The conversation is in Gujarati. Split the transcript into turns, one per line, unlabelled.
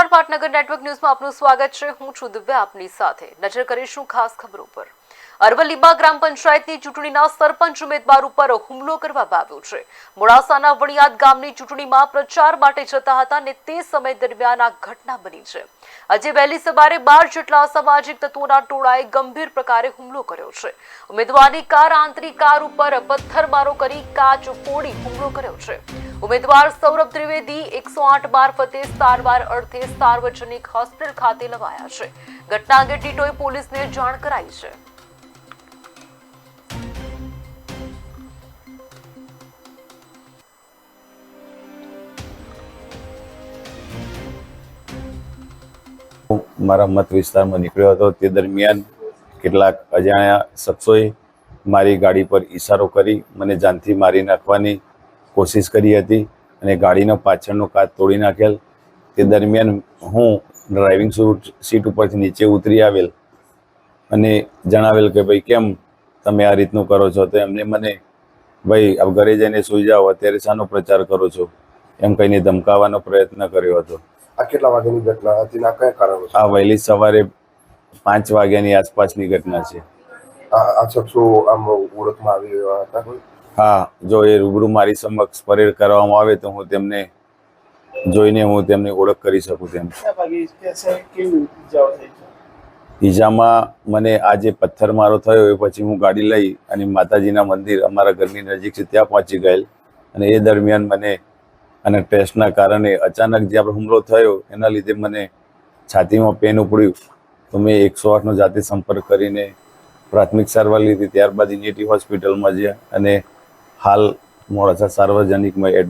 નમસ્કાર, પાટનગર નેટવર્ક ન્યૂઝમાં આપનું સ્વાગત છે। હું છું દિવ્યા આપની સાથે। નજર કરીશું ખાસ ખબરો પર। અરવલ્લીમાં ગ્રામ પંચાયતની ચૂંટણીના સરપંચ ઉમેદવાર ઉપર હુમલો કરવામાં આવ્યો છે। મોડાસાના વણિયાદ ગામની ચૂંટણીમાં પ્રચાર માટે જતા હતા અને તે સમય દરમિયાન આ ઘટના બની છે। આજે વહેલી સવારે 12 જેટલા અસામાજિક તત્વોના ટોળાએ ગંભીર પ્રકારે હુમલો કર્યો છે। ઉમેદવારની કાર આંતરિક કાર ઉપર પથ્થરમારો કરી કાચ ફોડી હુમલો કર્યો છે। ઉમેદવાર સૌરભ ત્રિવેદી 108 મારફતે સારવાર અર્થે સાર્વજનિક હોસ્પિટલ ખાતે લવાયા છે। ઘટના અંગે ટીટોએ પોલીસને જાણ કરાઈ છે।
મારા મત વિસ્તારમાં નીકળ્યો હતો તે દરમિયાન કેટલાક અજાણ્યા શખ્સોએ મારી ગાડી પર ઈશારો કરી મને જાનથી મારી નાખવાની કોશિશ કરી હતી અને ગાડીનો પાછળનો કાચ તોડી નાખેલ। તે દરમિયાન હું ડ્રાઇવિંગ સીટ ઉપરથી નીચે ઉતરી આવેલ અને જણાવેલ કે ભાઈ કેમ તમે આ રીતનું કરો છો? તો એમને મને ભાઈ अब ઘરે જઈને સૂઈ જાઓ, અત્યારે શાનો પ્રચાર કરો છો એમ કહીને ધમકાવવાનો પ્રયત્ન કર્યો હતો।
આ કેટલા વાગ્યાની ઘટના હતી? ના કયા કારણો?
આ વહેલી સવારે 5 વાગ્યાની આસપાસની ઘટના છે।
આ શખ્સો આમ ઓળખમાં આવી રહ્યા હતા કોઈ?
હા, જો એ રૂબરૂ મારી સમક્ષ પરેડ કરવામાં આવે તો હું તેમને જોઈને હું તેમની ઓળખ કરી શકું તેમ। ઈજામાં મને આજે પથ્થરમારો થયો એ પછી હું ગાડી લઈ અને માતાજીના મંદિર અમારા ઘરની નજીક છે ત્યાં પહોંચી ગયેલ અને એ દરમિયાન મને અને ટેસ્ટના કારણે અચાનક જે આપણો હુમલો થયો એના લીધે મને છાતીમાં પેન ઉપડ્યું તો મેં 108નો જાતે સંપર્ક કરીને પ્રાથમિક સારવાર લીધી। ત્યારબાદ યુનિટી હોસ્પિટલમાં ગયા અને હાલ મોડાસા સાર્વજનિકમાં એડમિટ